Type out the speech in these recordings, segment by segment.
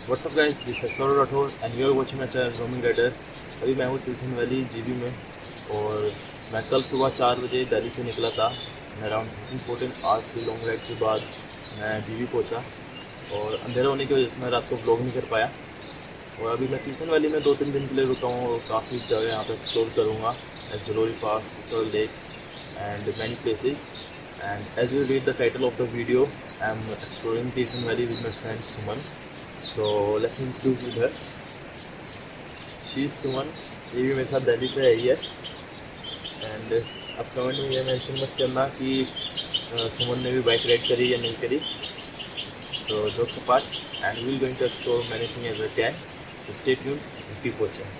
WhatsApp guys, this is Saurav Rathore and you are watching my channel roaming rider. अभी मैं हूँ Tirthan valley GB में और मैं कल सुबह 4 बजे दिल्ली से निकला था। मैं अराउंड 13-14 आवर्स की लॉन्ग राइड के बाद मैं जीबी पहुँचा और अंधेरा होने की वजह से मैं रात को ब्लॉग नहीं कर पाया। और अभी मैं तीर्थन वैली में 2-3 दिन के लिए रुका हूँ और काफ़ी जगह यहाँ पर एक्सप्लोर करूँगा, Jalori pass, Sarsol lake and many places. And as you read the title of the video, I am exploring Thiland Valley with my friend Suman. So let me introduce with her. She is Suman. ये भी मेरे साथ दिल्ली से आई है। And अब comment में ये mention मत करना कि सुमन ने भी बाइक राइड करी या नहीं करी। So jokes apart, and we will going to explore many things as we can. So stay tuned and keep watching.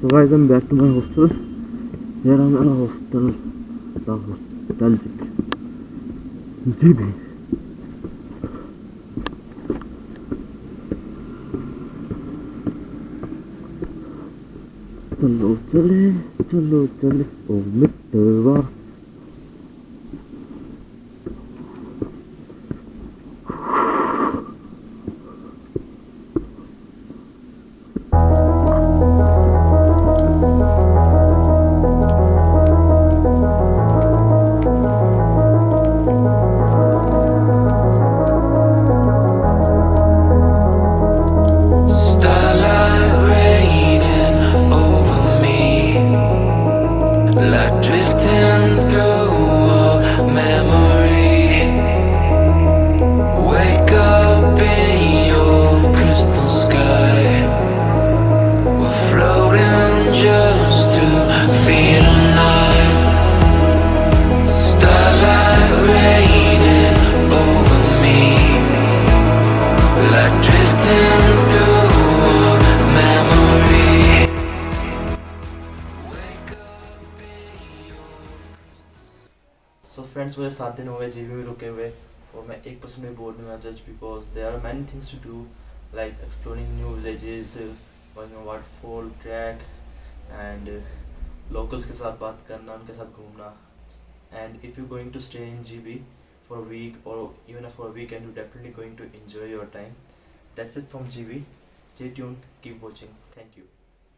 So guys, I'm back to my hostel. Here I'm at a hostel. The hostel Jibhi. चलो चले ओ मित्रवा. So friends, मुझे 7 दिन हो गए GB में रुके हुए और मैं 1% भी बोर नहीं हुआ, just because there are many things to do like exploring new villages, waterfall, trek and locals के साथ बात करना, उनके साथ घूमना. And if you going to stay in GB for a week or even for a weekend, you're definitely going to enjoy your time. That's it from GB. Stay tuned, keep watching. Thank you.